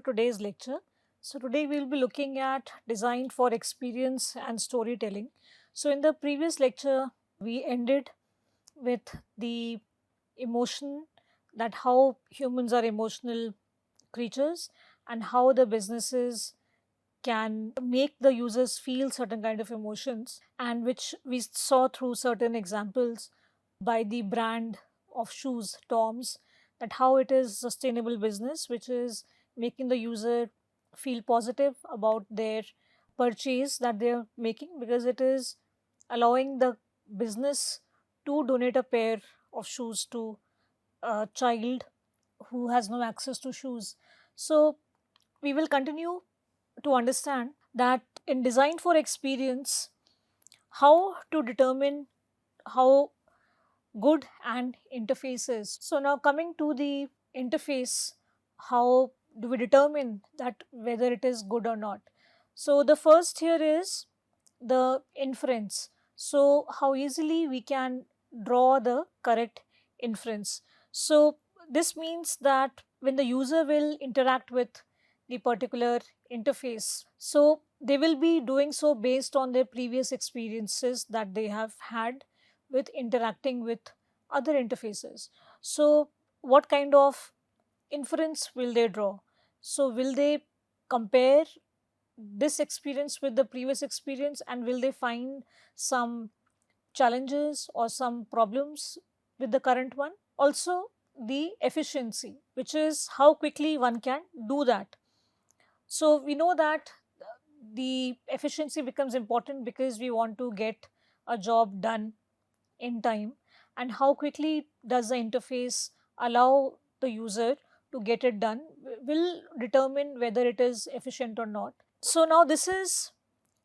today's lecture. So, today we'll be looking at design for experience and storytelling. So, in the previous lecture, we ended with the emotion, that how humans are emotional creatures and how the businesses can make the users feel certain kind of emotions, and which we saw through certain examples by the brand of shoes Toms, that how it is sustainable business which is making the user feel positive about their purchase that they're making, because it is allowing the business to donate a pair of shoes to a child who has no access to shoes. So we will continue to understand that in design for experience, how to determine how good and interfaces. So now coming to the interface, how do we determine that whether it is good or not? So the first here is the inference. So how easily we can draw the correct inference. So this means that when the user will interact with the particular interface, so they will be doing so based on their previous experiences that they have had with interacting with other interfaces. So what kind of inference will they draw? So will they compare this experience with the previous experience, and will they find some challenges or some problems with the current one? Also the efficiency, which is how quickly one can do that. So we know that the efficiency becomes important because we want to get a job done in time, and how quickly does the interface allow the user to get it done will determine whether it is efficient or not. So now this is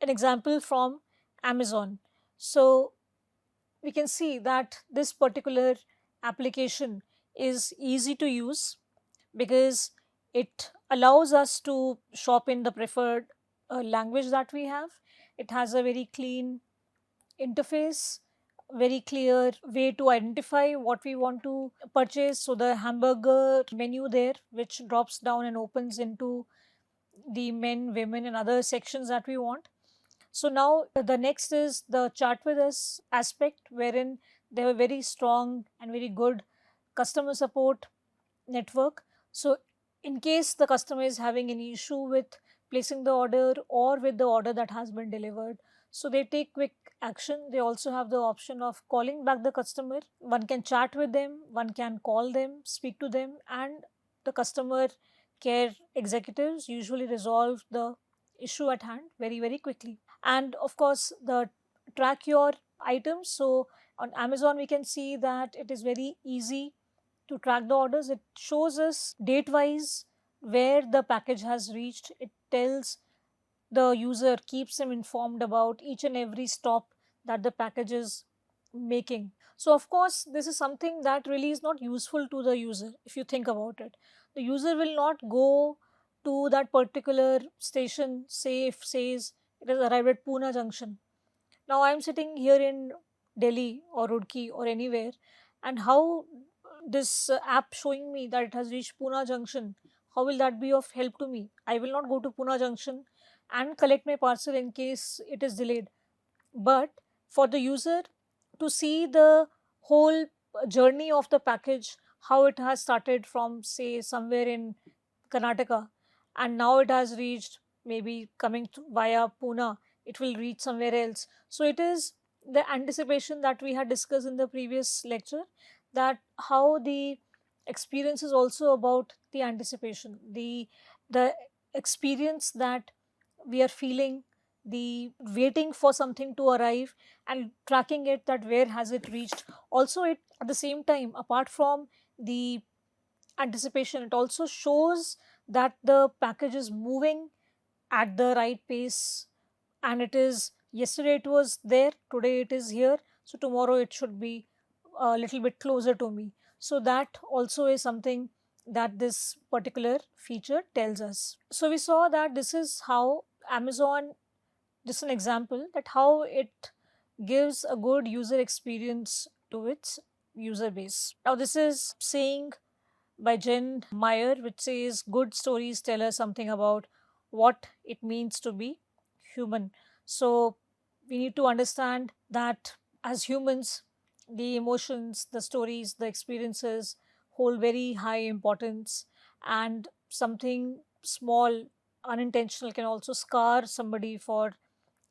an example from Amazon. So we can see that this particular application is easy to use because it allows us to shop in the preferred language that we have. It has a very clean interface, very clear way to identify what we want to purchase. So the hamburger menu there, which drops down and opens into the men, women, and other sections that we want. So now the next is the chat with us aspect, wherein they have a very strong and very good customer support network. So in case the customer is having any issue with placing the order or with the order that has been delivered, so they take quick action. They also have the option of calling back the customer. One can chat with them, one can call them, speak to them, and the customer care executives usually resolve the issue at hand very, very quickly. And of course, the track your items. So on Amazon, we can see that it is very easy to track the orders. It shows us date wise where the package has reached. It tells the user, keeps them informed about each and every stop that the package is making. So of course this is something that really is not useful to the user. If you think about it, the user will not go to that particular station, say if says it has arrived at Pune junction. Now I am sitting here in Delhi or Roorkee or anywhere, and how this app showing me that it has reached Pune junction, how will that be of help to me? I will not go to Pune junction and collect my parcel in case it is delayed. But for the user to see the whole journey of the package, how it has started from say somewhere in Karnataka, and now it has reached, maybe coming via Pune, it will reach somewhere else. So it is the anticipation that we had discussed in the previous lecture, that how the experience is also about the anticipation, the experience that we are feeling, the waiting for something to arrive and tracking it, that where has it reached. Also it at the same time, apart from the anticipation, it also shows that the package is moving at the right pace, and it is, yesterday it was there, today it is here, so tomorrow it should be a little bit closer to me. So that also is something that this particular feature tells us. So we saw that this is how Amazon, just an example, that how it gives a good user experience to its user base. Now this is saying by Jen Meyer, which says good stories tell us something about what it means to be human. So we need to understand that as humans, the emotions, the stories, the experiences hold very high importance, and something small, unintentional, can also scar somebody for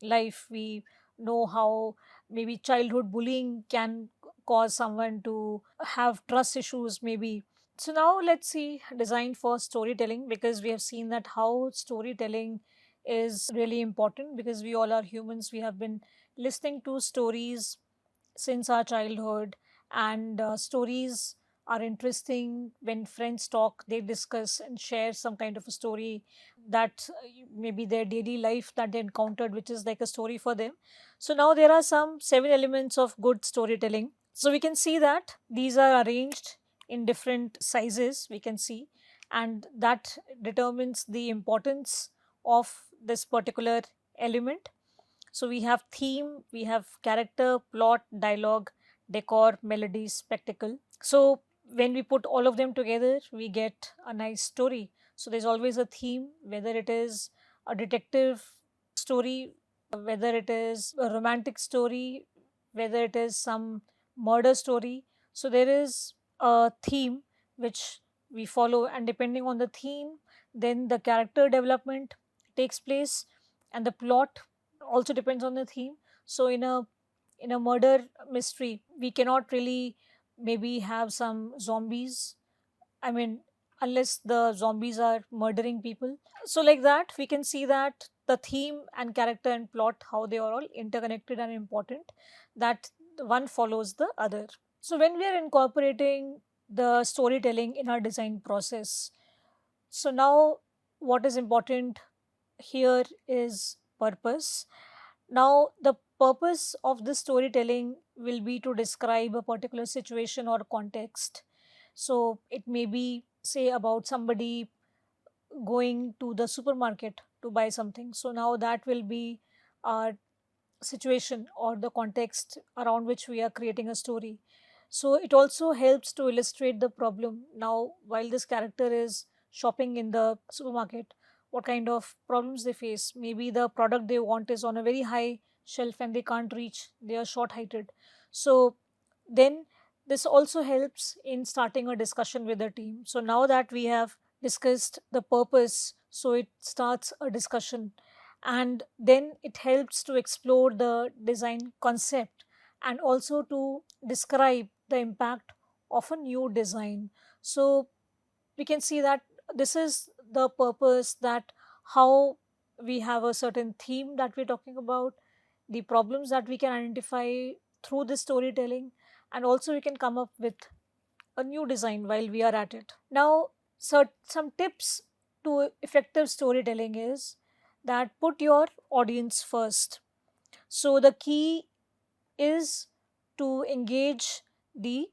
life. We know how maybe childhood bullying can cause someone to have trust issues, maybe. So now let's see design for storytelling, because we have seen that how storytelling is really important, because we all are humans. We have been listening to stories since our childhood, and stories are interesting. When friends talk, they discuss and share some kind of a story that maybe their daily life that they encountered, which is like a story for them. So now there are some 7 elements of good storytelling. So we can see that these are arranged in different sizes, we can see, and that determines the importance of this particular element. So we have theme, we have character, plot, dialogue, decor, melody, spectacle. So when we put all of them together, we get a nice story. So there's always a theme, whether it is a detective story, whether it is a romantic story, whether it is some murder story. So there is a theme which we follow, and depending on the theme, then the character development takes place, and the plot also depends on the theme. So in a murder mystery, we cannot really maybe have some zombies, I mean, unless the zombies are murdering people. So like that, we can see that the theme and character and plot, how they are all interconnected and important, that one follows the other. So when we are incorporating the storytelling in our design process, so now what is important here is purpose. Now, the purpose of this storytelling will be to describe a particular situation or context. So, it may be, say, about somebody going to the supermarket to buy something. So, now that will be our situation or the context around which we are creating a story. So, it also helps to illustrate the problem. Now, while this character is shopping in the supermarket, what kind of problems they face? Maybe the product they want is on a very high shelf and they can't reach, they are short heighted. So, then this also helps in starting a discussion with the team. So, now that we have discussed the purpose, so it starts a discussion, and then it helps to explore the design concept and also to describe the impact of a new design. So we can see that this is the purpose, that how we have a certain theme that we're talking about, the problems that we can identify through this storytelling, and also we can come up with a new design while we are at it. Now, so some tips to effective storytelling is that put your audience first. So the key is to engage the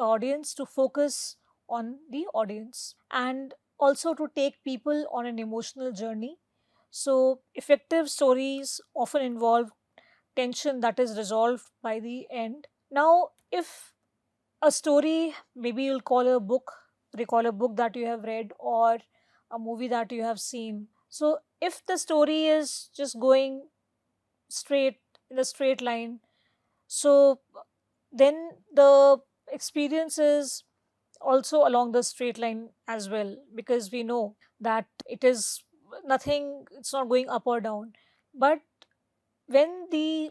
audience, to focus on the audience, and also to take people on an emotional journey. So effective stories often involve tension that is resolved by the end. Now, if a story, maybe you'll call a book, recall a book that you have read or a movie that you have seen. So if the story is just going straight in a straight line, so then the experience is also along the straight line as well, because we know that it is nothing, it's not going up or down. But when the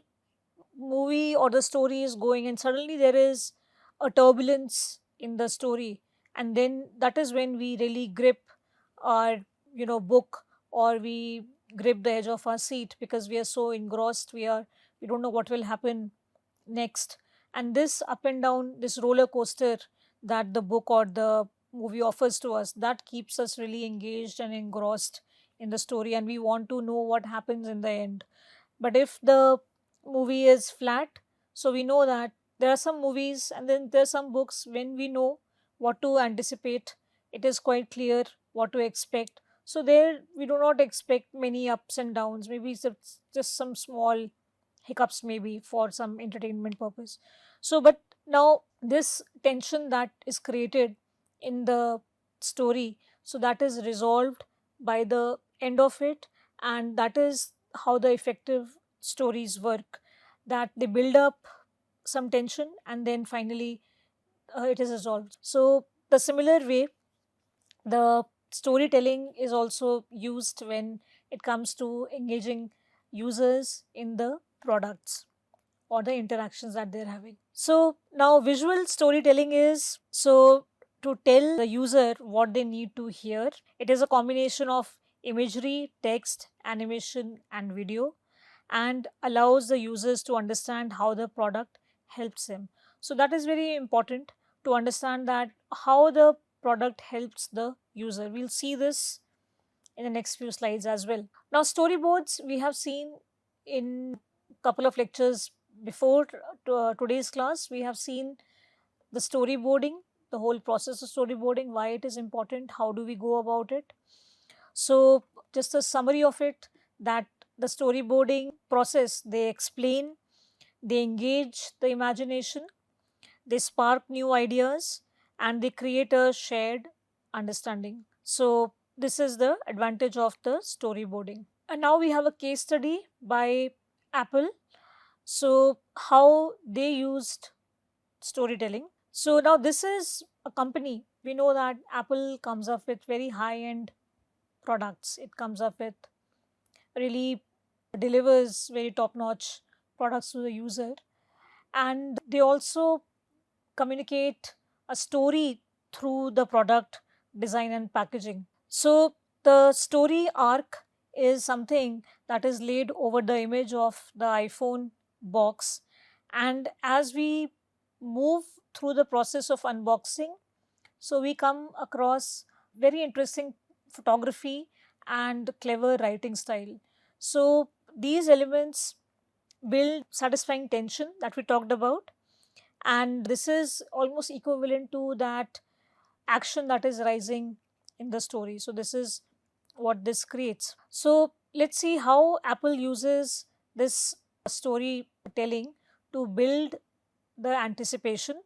movie or the story is going and suddenly there is a turbulence in the story, and then that is when we really grip our book, or we grip the edge of our seat, because we are so engrossed, we don't know what will happen next. And this up and down, this roller coaster that the book or the movie offers to us, that keeps us really engaged and engrossed in the story, and we want to know what happens in the end. But if the movie is flat, so we know that there are some movies and then there are some books when we know what to anticipate, it is quite clear what to expect. So there we do not expect many ups and downs, maybe it's just some small hiccups, maybe for some entertainment purpose. So but now this tension that is created in the story. So that is resolved by the end of it, and that is how the effective stories work, that they build up some tension and then finally it is resolved. So the similar way, the storytelling is also used when it comes to engaging users in the products or the interactions that they're having. So now visual storytelling is so to tell the user what they need to hear. It is a combination of imagery, text, animation, and video, and allows the users to understand how the product helps them. So that is very important to understand that how the product helps the user. We'll see this in the next few slides as well. Now storyboards we have seen in couple of lectures before today's class. We have seen the storyboarding, the whole process of storyboarding, why it is important, how do we go about it. So just a summary of it, that the storyboarding process, they explain, they engage the imagination, they spark new ideas, and they create a shared understanding. So this is the advantage of the storyboarding. And now we have a case study by Apple. So how they used storytelling. So now this is a company. We know that Apple comes up with very high end products. It comes up with really delivers very top notch products to the user, and they also communicate a story through the product design and packaging. So the story arc is something that is laid over the image of the iPhone box, and as we move through the process of unboxing, so we come across very interesting photography and clever writing style. So these elements build satisfying tension that we talked about, and this is almost equivalent to that action that is rising in the story. So this is what this creates. So let's see how Apple uses this storytelling to build the anticipation.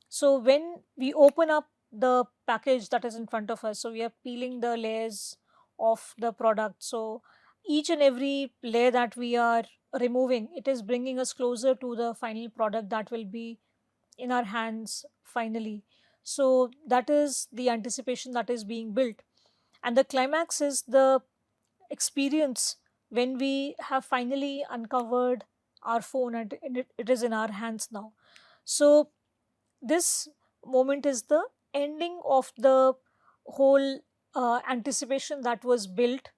So when we open up the package that is in front of us, so we are peeling the layers of the product. So each and every layer that we are removing, it is bringing us closer to the final product that will be in our hands finally. So that is the anticipation that is being built. And the climax is the experience when we have finally uncovered our phone and it is in our hands now. So this moment is the ending of the whole anticipation that was built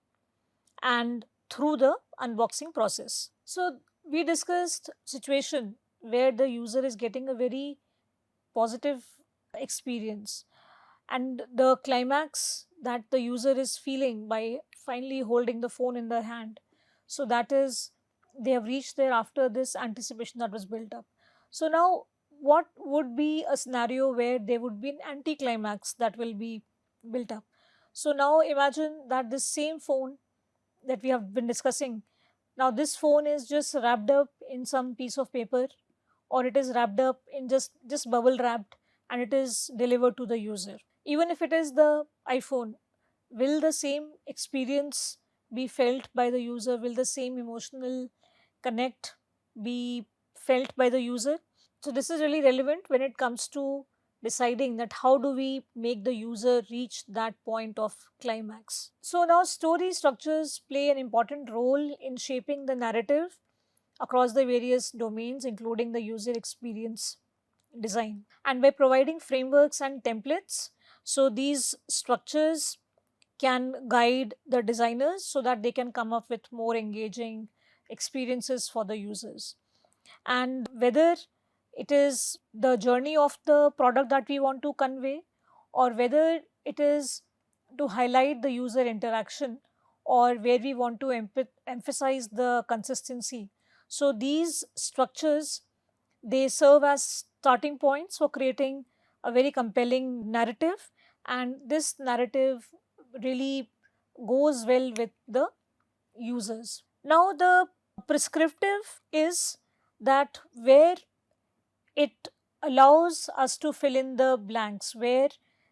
and through the unboxing process. So we discussed situation where the user is getting a very positive experience, and the climax that the user is feeling by finally holding the phone in their hand. So that is, they have reached there after this anticipation that was built up. So now what would be a scenario where there would be an anticlimax that will be built up? So now imagine that this same phone that we have been discussing, now this phone is just wrapped up in some piece of paper, or it is wrapped up in just bubble wrapped, and it is delivered to the user. Even if it is the iPhone, will the same experience be felt by the user? Will the same emotional connect be felt by the user? So this is really relevant when it comes to deciding that how do we make the user reach that point of climax. So now story structures play an important role in shaping the narrative across the various domains, including the user experience design. And by providing frameworks and templates, so these structures can guide the designers so that they can come up with more engaging experiences for the users. And whether it is the journey of the product that we want to convey, or whether it is to highlight the user interaction, or where we want to emphasize the consistency. So these structures, they serve as starting points for creating a very compelling narrative, and this narrative really goes well with the users. Now the prescriptive is that where it allows us to fill in the blanks, where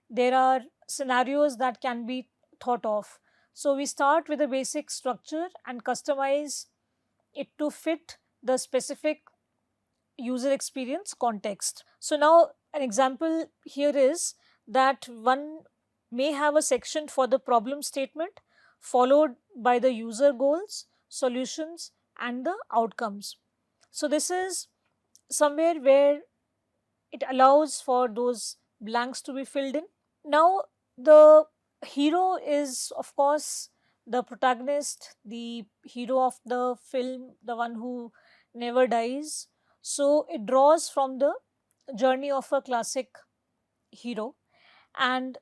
there are scenarios that can be thought of. So we start with a basic structure and customize it to fit the specific user experience context. So now an example here is that one may have a section for the problem statement, followed by the user goals, solutions, and the outcomes. So this is somewhere where it allows for those blanks to be filled in. Now, the hero is, of course, the protagonist, the hero of the film, the one who never dies. So, it draws from the journey of a classic hero, and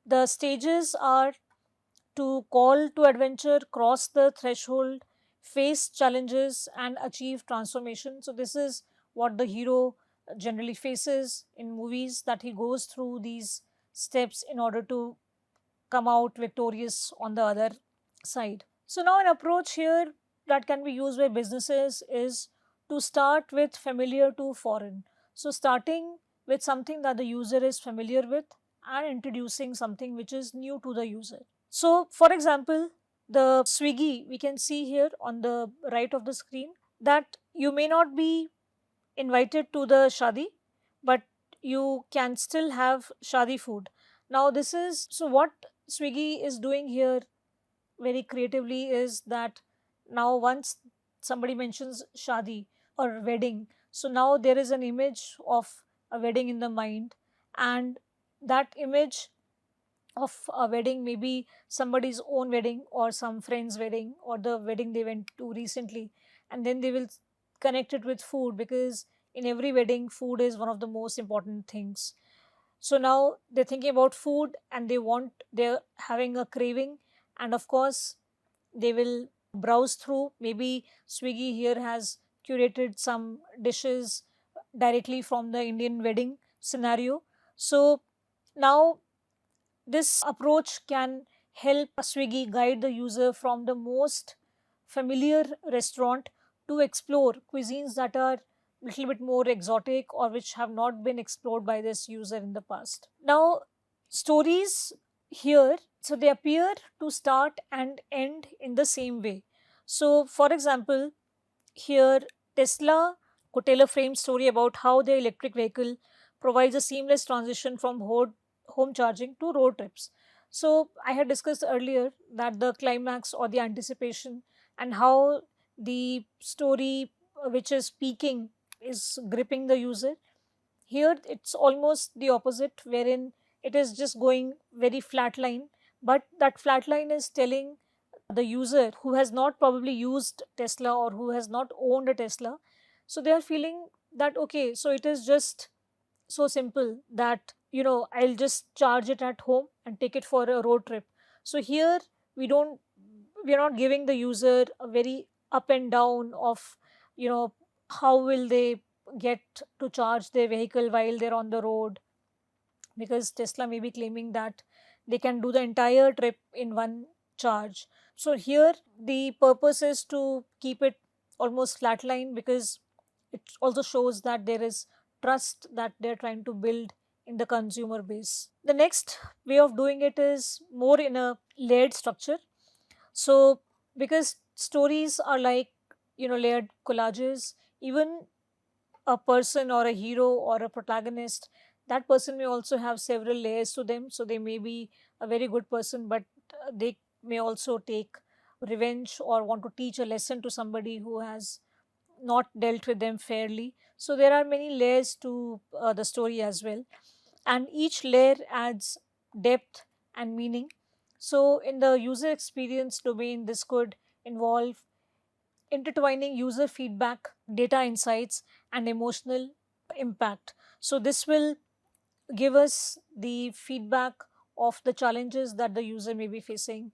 the stages are to call to adventure, cross the threshold, face challenges, and achieve transformation. So, this is what the hero generally faces in movies, that he goes through these steps in order to come out victorious on the other side. So, now an approach here that can be used by businesses is to start with familiar to foreign. So, starting with something that the user is familiar with and introducing something which is new to the user. So, for example, the Swiggy we can see here on the right of the screen, that you may not be invited to the shadi, but you can still have shadi food. Now, this is so what Swiggy is doing here very creatively is that now once somebody mentions shadi or wedding, so now there is an image of a wedding in the mind, and that image of a wedding, maybe somebody's own wedding or some friend's wedding or the wedding they went to recently, and then they will connect it with food, because in every wedding food is one of the most important things. So now they're thinking about food and they're having a craving, and of course they will browse through. Maybe Swiggy here has curated some dishes directly from the Indian wedding scenario. So now this approach can help Swiggy guide the user from the most familiar restaurant to explore cuisines that are a little bit more exotic or which have not been explored by this user in the past. Now, stories here, so they appear to start and end in the same way. So, for example, here Tesla could tell a frame story about how their electric vehicle provides a seamless transition from home charging to road trips. So, I had discussed earlier that the climax or the anticipation and how the story which is peaking is gripping the user. Here, it's almost the opposite, wherein it is just going very flat line, but that flat line is telling the user who has not probably used Tesla or who has not owned a Tesla. So they are feeling that, okay, so it is just so simple that, I'll just charge it at home and take it for a road trip. So here we don't, we are not giving the user a very up and down of, you know, how will they get to charge their vehicle while they're on the road, because Tesla may be claiming that they can do the entire trip in one charge. So here the purpose is to keep it almost flatline, because it also shows that there is trust that they're trying to build in the consumer base. The next way of doing it is more in a layered structure. So because stories are like, layered collages, even a person or a hero or a protagonist, that person may also have several layers to them. So they may be a very good person, but they may also take revenge or want to teach a lesson to somebody who has not dealt with them fairly. So there are many layers to the story as well, and each layer adds depth and meaning. So in the user experience domain, this could involve intertwining user feedback, data insights, and emotional impact. So, this will give us the feedback of the challenges that the user may be facing,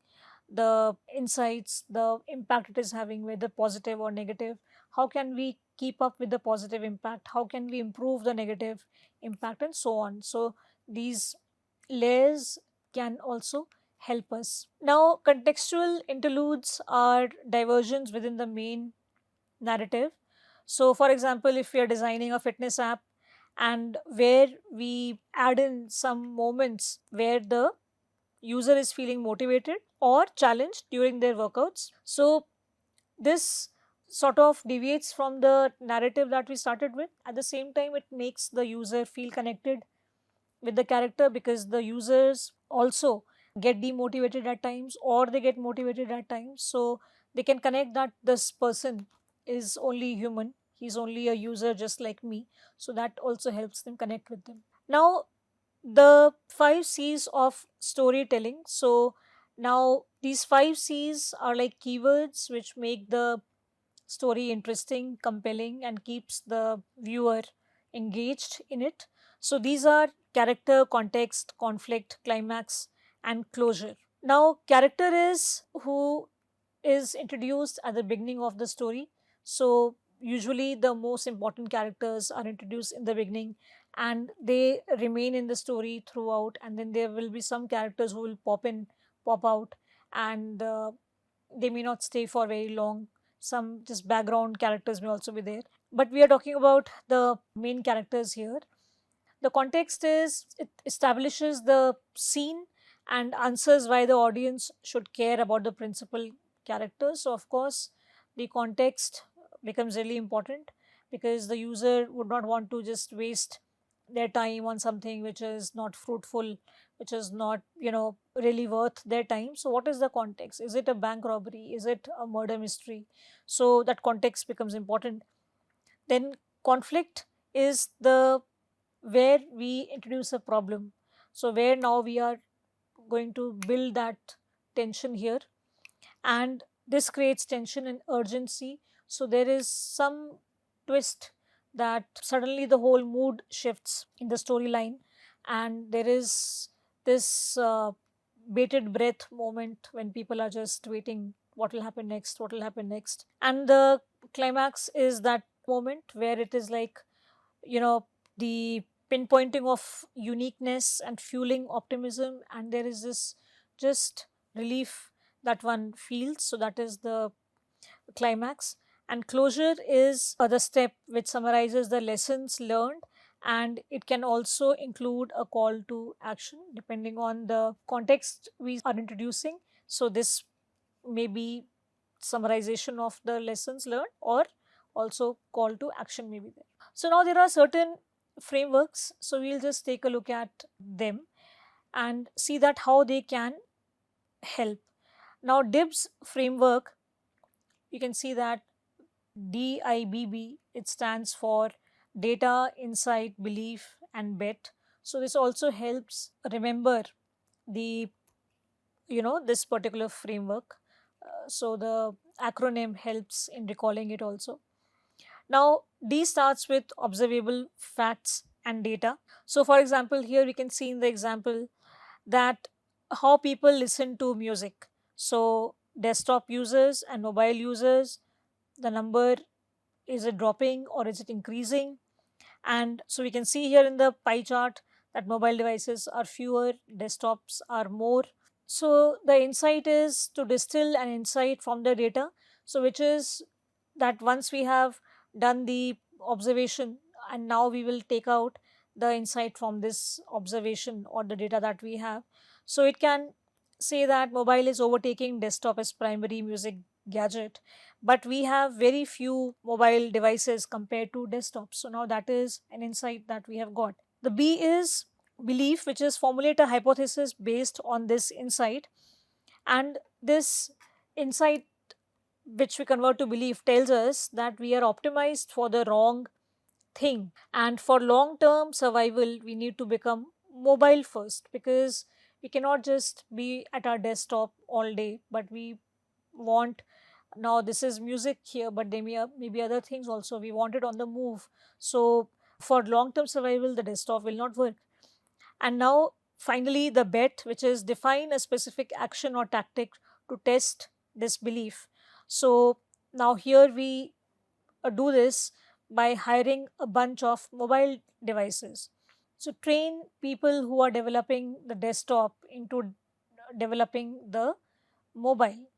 the insights, the impact it is having, whether positive or negative. How can we keep up with the positive impact? How can we improve the negative impact, and so on? So, these layers can also help us. Now, contextual interludes are diversions within the main narrative. So, for example, if we are designing a fitness app and where we add in some moments where the user is feeling motivated or challenged during their workouts. So this sort of deviates from the narrative that we started with. At the same time, it makes the user feel connected with the character, because the users also get demotivated at times or they get motivated at times. So they can connect that this person is only human, he's only a user just like me. So that also helps them connect with them. Now, the 5 C's of storytelling. So now these 5 C's are like keywords which make the story interesting, compelling, and keeps the viewer engaged in it. So these are character, context, conflict, climax, and closure. Now, character is who is introduced at the beginning of the story. So usually the most important characters are introduced in the beginning and they remain in the story throughout, and then there will be some characters who will pop in, pop out, and they may not stay for very long. Some just background characters may also be there, but we are talking about the main characters here. The context is it establishes the scene and answers why the audience should care about the principal characters. So of course the context becomes really important, because the user would not want to just waste their time on something which is not fruitful, which is not, really worth their time. So what is the context? Is it a bank robbery? Is it a murder mystery? So that context becomes important. Then conflict is the where we introduce a problem. So where now we are going to build that tension here, and this creates tension and urgency. So there is some twist that suddenly the whole mood shifts in the storyline, and there is this bated breath moment when people are just waiting what will happen next, what will happen next. And the climax is that moment where it is like, the pinpointing of uniqueness and fueling optimism, and there is this just relief that one feels. So that is the climax. And closure is the step which summarizes the lessons learned, and it can also include a call to action depending on the context we are introducing. So this may be summarization of the lessons learned, or also call to action may be there. So now there are certain frameworks, so we'll just take a look at them and see that how they can help. Now DIBS framework, you can see that DIBB, it stands for data, insight, belief, and bet. So this also helps remember the, this particular framework. So the acronym helps in recalling it also. Now D starts with observable facts and data. So for example, here we can see in the example that how people listen to music. So desktop users and mobile users, the number, is it dropping or is it increasing? And so we can see here in the pie chart that mobile devices are fewer, desktops are more. So the insight is to distill an insight from the data. So which is that once we have done the observation, and now we will take out the insight from this observation or the data that we have. So it can say that mobile is overtaking desktop as primary music gadget, but we have very few mobile devices compared to desktops. So now that is an insight that we have got. The B is belief, which is formulate a hypothesis based on this insight. And this insight, which we convert to belief, tells us that we are optimized for the wrong thing, and for long term survival we need to become mobile first, because we cannot just be at our desktop all day, but we want, now this is music here, but there may be other things also, we want it on the move. So for long term survival the desktop will not work. And now finally the bet, which is define a specific action or tactic to test this belief. So now here we do this by hiring a bunch of mobile devices. So train people who are developing the desktop into developing the mobile,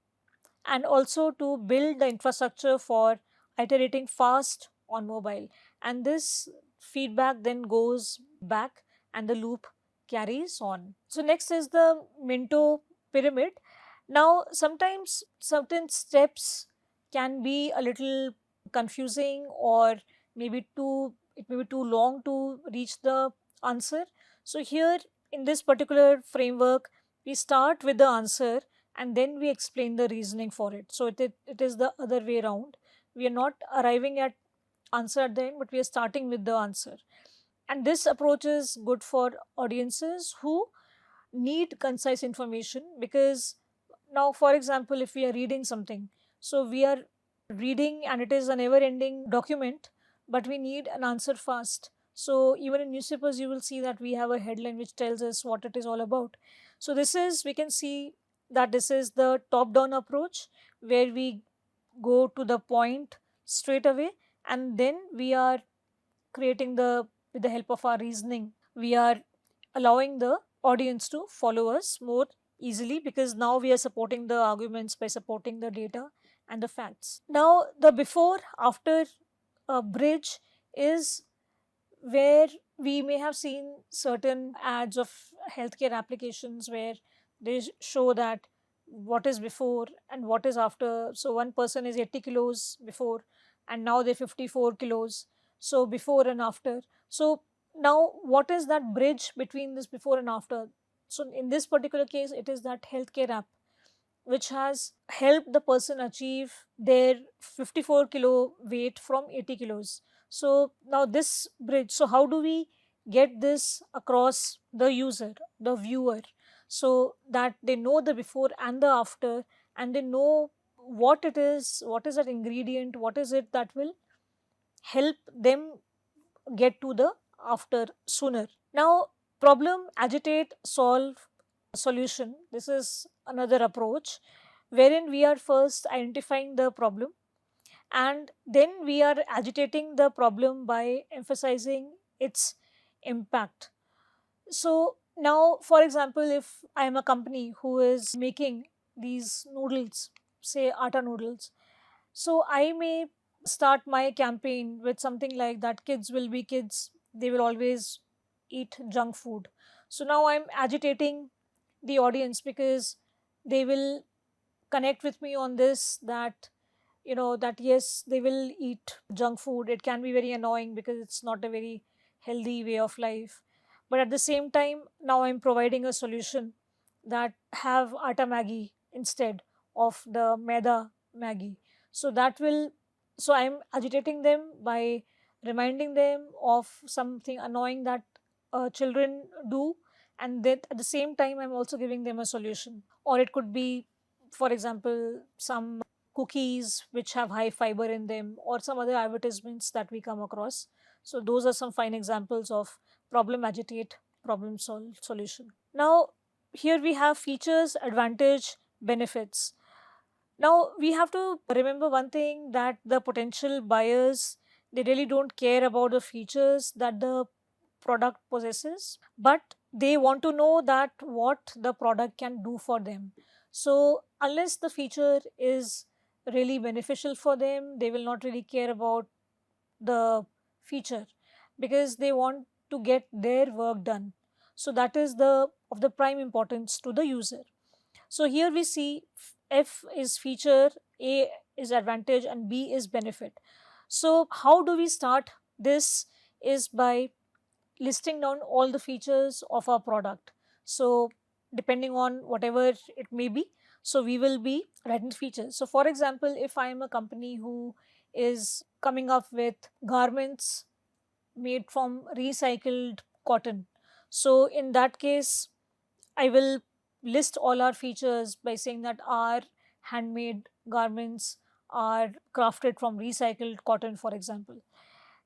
and also to build the infrastructure for iterating fast on mobile, and this feedback then goes back and the loop carries on. So next is the Minto pyramid. Now sometimes certain steps can be a little confusing, or maybe too it may be too long to reach the answer. So here in this particular framework, we start with the answer and then we explain the reasoning for it. So it is the other way around. We are not arriving at answer at the end, but we are starting with the answer. And this approach is good for audiences who need concise information, because now, for example, if we are reading something, so we are reading and it is a never ending document, but we need an answer fast. So even in newspapers you will see that we have a headline which tells us what it is all about. So this is, we can see that this is the top down approach, where we go to the point straight away, and then we are creating the, with the help of our reasoning, we are allowing the audience to follow us more easily, because now we are supporting the arguments by supporting the data and the facts. Now the before after bridge is where we may have seen certain ads of healthcare applications where they show that what is before and what is after. So one person is 80 kilos before and now they're 54 kilos. So before and after. So now what is that bridge between this before and after? So in this particular case, it is that healthcare app which has helped the person achieve their 54 kilo weight from 80 kilos. So now this bridge, so how do we get this across the user, the viewer, so that they know the before and the after, and they know what it is, what is that ingredient, what is it that will help them get to the after sooner. Now, problem, agitate, solve, solution. This is another approach wherein we are first identifying the problem and then we are agitating the problem by emphasizing its impact. So now, for example, if I am a company who is making these noodles, say atta noodles, so I may start my campaign with something like that: kids will be kids, they will always eat junk food. So now I'm agitating the audience because they will connect with me on this, that that yes, they will eat junk food. It can be very annoying because it's not a very healthy way of life. But at the same time, now I'm providing a solution, that have atta Maggi instead of the maida Maggi. So that will, so I'm agitating them by reminding them of something annoying that children do, and that at the same time I'm also giving them a solution. Or it could be, for example, some cookies which have high fiber in them, or some other advertisements that we come across. So those are some fine examples of problem, agitate, problem, solve, solution. Now here we have features, advantage, benefits. Now we have to remember one thing, that the potential buyers, they really don't care about the features that the product possesses, but they want to know that what the product can do for them. So unless the feature is really beneficial for them, they will not really care about the feature, because they want to get their work done. So that is the of the prime importance to the user. So here we see F is feature, A is advantage, and B is benefit. So how do we start this? Is by listing down all the features of our product. So depending on whatever it may be, so we will be writing features. So for example, if I am a company who is coming up with garments made from recycled cotton, so in that case I will list all our features by saying that our handmade garments are crafted from recycled cotton, for example.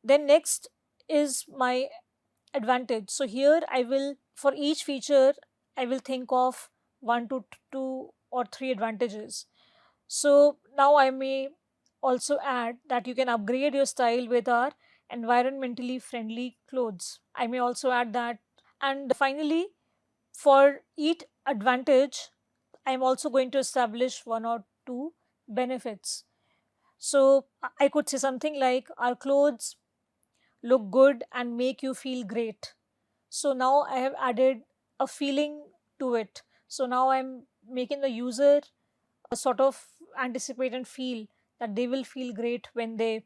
Then next is my advantage. So here I will, for each feature, I will think of one to two or three advantages. So now I may also add that you can upgrade your style with our environmentally friendly clothes. I may also add that. And finally, for each advantage, I am also going to establish one or two benefits. So I could say something like, our clothes look good and make you feel great. So now I have added a feeling to it. So now I'm making the user sort of anticipate and feel that they will feel great when they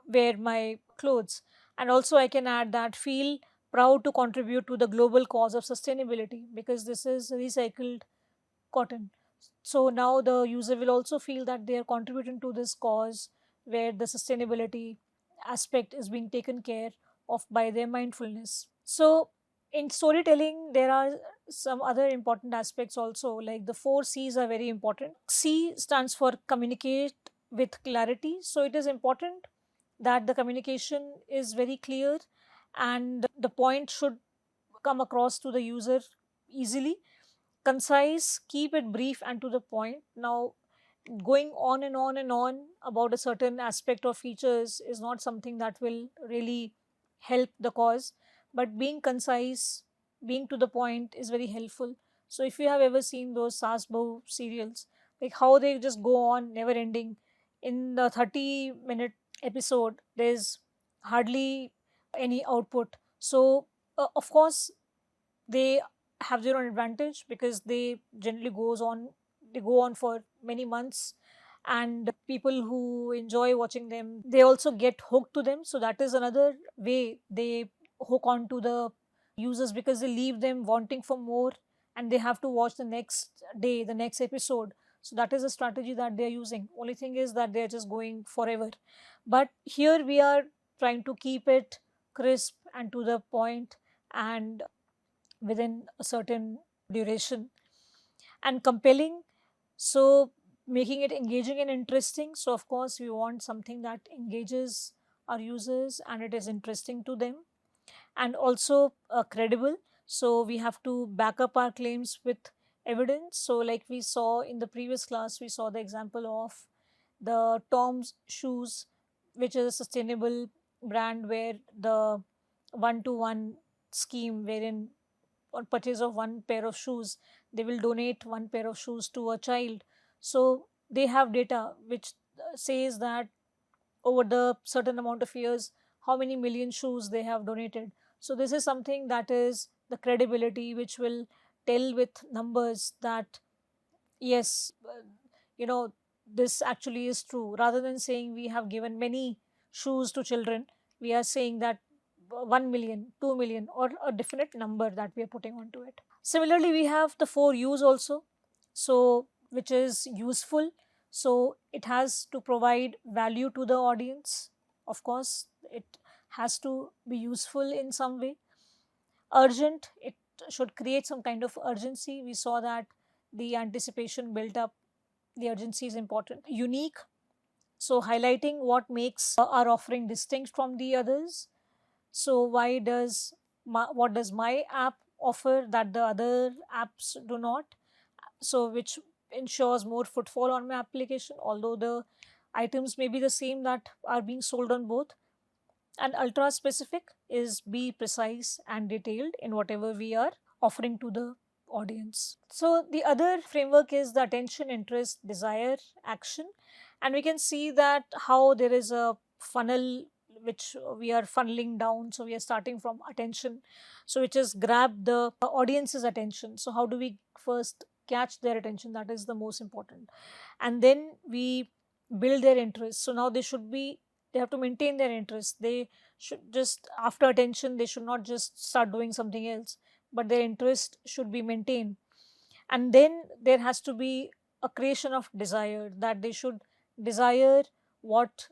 wear my clothes. And also I can add that, feel proud to contribute to the global cause of sustainability, because this is recycled cotton. So now the user will also feel that they are contributing to this cause, where the sustainability aspect is being taken care of by their mindfulness. So in storytelling, there are some other important aspects also, like the four C's are very important. C stands for communicate with clarity. So it is important that the communication is very clear, and the point should come across to the user easily. Concise, keep it brief and to the point. Now, going on and on and on about a certain aspect or features is not something that will really help the cause, but being concise, being to the point is very helpful. So if you have ever seen those Saas Bahu serials, like how they just go on never ending, in the 30-minute episode there's hardly any output. So of course they have their own advantage, because they generally they go on for many months, and people who enjoy watching them, they also get hooked to them. So that is another way they hook on to the users, because they leave them wanting for more, and they have to watch the next day, the next episode. So that is a strategy that they're using. Only thing is that they're just going forever. But here we are trying to keep it crisp and to the point, and within a certain duration, and compelling. So making it engaging and interesting. So of course we want something that engages our users and it is interesting to them, and also credible. So we have to back up our claims with evidence. So like we saw in the previous class, we saw the example of the Tom's shoes, which is a sustainable brand, where the one to one scheme, wherein on purchase of one pair of shoes, they will donate one pair of shoes to a child. So they have data which says that over the certain amount of years, how many million shoes they have donated. So this is something that is the credibility which will tell with numbers that yes, you know, this actually is true. Rather than saying we have given many shoes to children, we are saying that 1 million, 2 million, or a definite number that we are putting onto it. Similarly, we have the four U's also. So which is useful. So it has to provide value to the audience. Of course, it has to be useful in some way. Urgent, it should create some kind of urgency. We saw that the anticipation built up, the urgency is important. Unique, so highlighting what makes our offering distinct from the others. So why does what does my app offer that the other apps do not? So which ensures more footfall on my application, although the items may be the same that are being sold on both. And ultra specific is be precise and detailed in whatever we are offering to the audience. So the other framework is the attention, interest, desire, action. And we can see that how there is a funnel which we are funneling down. So we are starting from attention, so which is grab the audience's attention. So how do we first catch their attention? That is the most important. And then we build their interest. So now they have to maintain their interest. They should just, after attention, they should not just start doing something else, but their interest should be maintained. And then there has to be a creation of desire, that they should desire what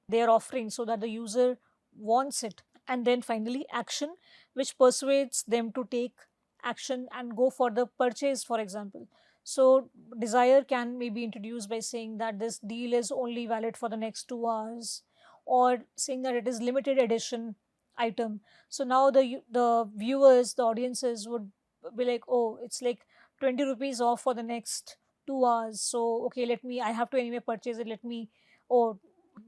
they are offering, so that the user wants it. And then finally action, which persuades them to take action and go for the purchase, for example. So desire can maybe introduced by saying that this deal is only valid for the next 2 hours, or saying that it is limited edition item. So now the viewers, the audiences would be like, oh, it's like 20 rupees off for the next 2 hours. So okay, I have to anyway purchase it, let me, oh,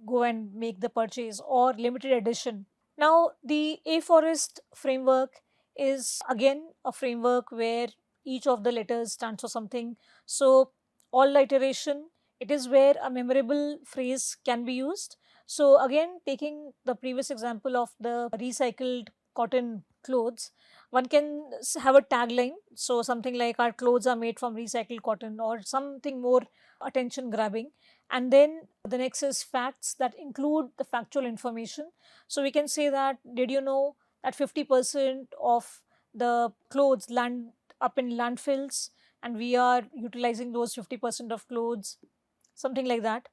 go and make the purchase. Or limited edition. Now the A Forest framework is again a framework where each of the letters stands for something. So all iteration, it is where a memorable phrase can be used. So, again, taking the previous example of the recycled cotton clothes, one can have a tagline. So, something like our clothes are made from recycled cotton, or something more attention grabbing. And then the next is facts that include the factual information. So, we can say that, did you know that 50% of the clothes land up in landfills, and we are utilizing those 50% of clothes, something like that.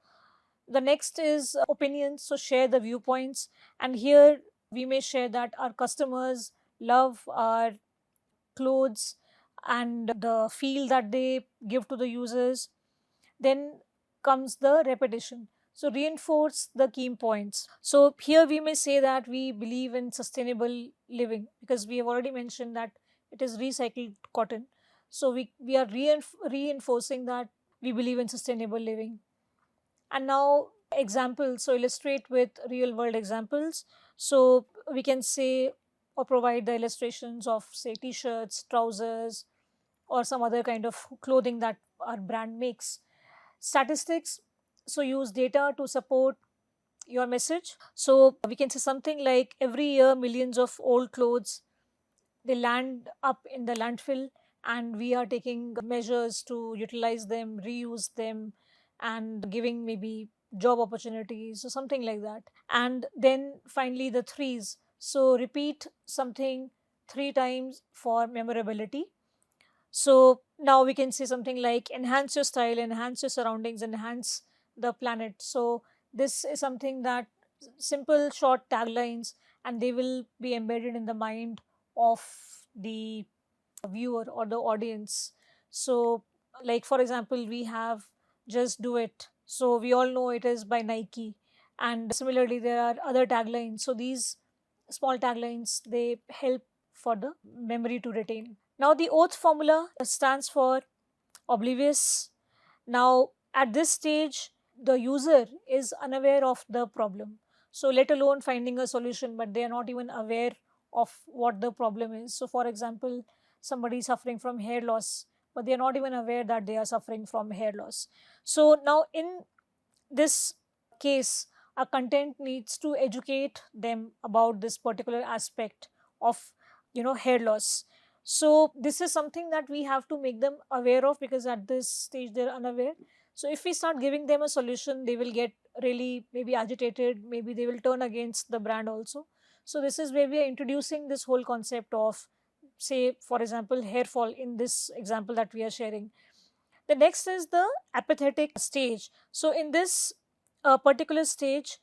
The next is opinions, so share the viewpoints, and here we may share that our customers love our clothes and the feel that they give to the users. Then comes the repetition, so reinforce the key points. So here we may say that we believe in sustainable living, because we have already mentioned that it is recycled cotton. So we are reinforcing that we believe in sustainable living. And now examples, so illustrate with real world examples. So we can say or provide the illustrations of, say, t-shirts, trousers, or some other kind of clothing that our brand makes. Statistics, so use data to support your message. So we can say something like, every year millions of old clothes, they land up in the landfill, and we are taking measures to utilize them, reuse them, and giving maybe job opportunities or something like that. And then finally the threes, so repeat something three times for memorability. So now we can say something like, enhance your style, enhance your surroundings, enhance the planet. So this is something that, simple short taglines, and they will be embedded in the mind of the viewer or the audience. So, like for example, we have just do it. So we all know it is by Nike. And similarly, there are other taglines. So these small taglines, they help for the memory to retain. Now the oath formula stands for oblivious. Now at this stage, the user is unaware of the problem, so let alone finding a solution, but they are not even aware of what the problem is. So for example, somebody is suffering from hair loss, but they are not even aware that they are suffering from hair loss. So now in this case, a content needs to educate them about this particular aspect of, hair loss. So this is something that we have to make them aware of, because at this stage they're unaware. So if we start giving them a solution, they will get really maybe agitated, maybe they will turn against the brand also. So this is where we are introducing this whole concept of, say for example, hair fall in this example that we are sharing. The next is the apathetic stage. So in this particular stage,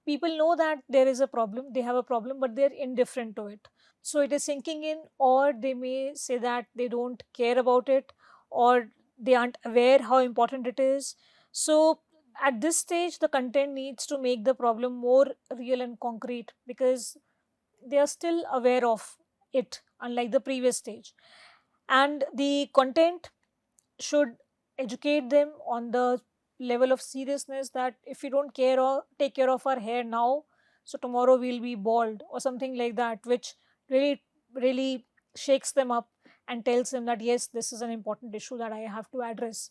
people know that there is a problem, they have a problem, but they're indifferent to it. So it is sinking in, or they may say that they don't care about it, or they aren't aware how important it is. So at this stage, the content needs to make the problem more real and concrete, because they are still aware of it, unlike the previous stage. And the content should educate them on the level of seriousness, that if we don't care or take care of our hair now, so tomorrow we'll be bald or something like that, which really shakes them up and tells them that yes, this is an important issue that I have to address.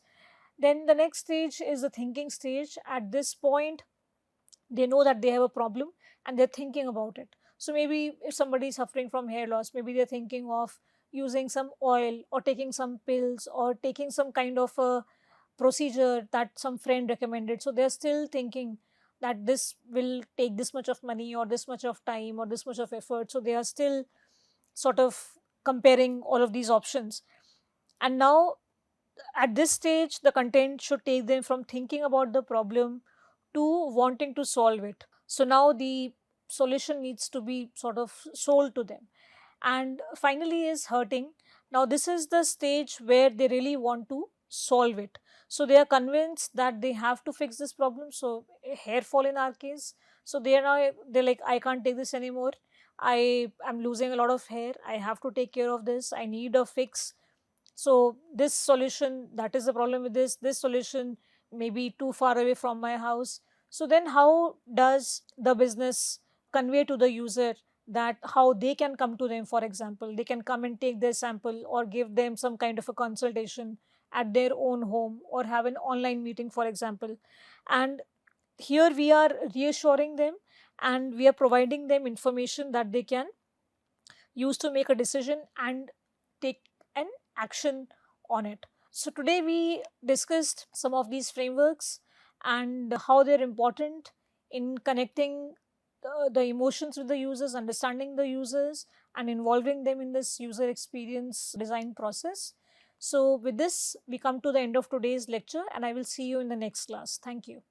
Then the next stage is the thinking stage. At this point, they know that they have a problem, and they're thinking about it. So maybe if somebody is suffering from hair loss, maybe they're thinking of using some oil, or taking some pills, or taking some kind of a procedure that some friend recommended. So they're still thinking that this will take this much of money, or this much of time, or this much of effort. So they are still sort of comparing all of these options. And now at this stage, the content should take them from thinking about the problem to wanting to solve it. So now the solution needs to be sort of sold to them. And finally is hurting. Now this is the stage where they really want to solve it. So they are convinced that they have to fix this problem. So hair fall in our case, so they're like, I can't take this anymore, I am losing a lot of hair, I have to take care of this, I need a fix. So this solution, that is the problem with this solution may be too far away from my house. So then how does the business convey to the user that how they can come to them? For example, they can come and take their sample, or give them some kind of a consultation, at their own home or have an online meeting, for example. And here we are reassuring them and we are providing them information that they can use to make a decision and take an action on it. So today we discussed some of these frameworks and how they're important in connecting the emotions with the users, understanding the users, and involving them in this user experience design process. So with this, we come to the end of today's lecture, and I will see you in the next class. Thank you.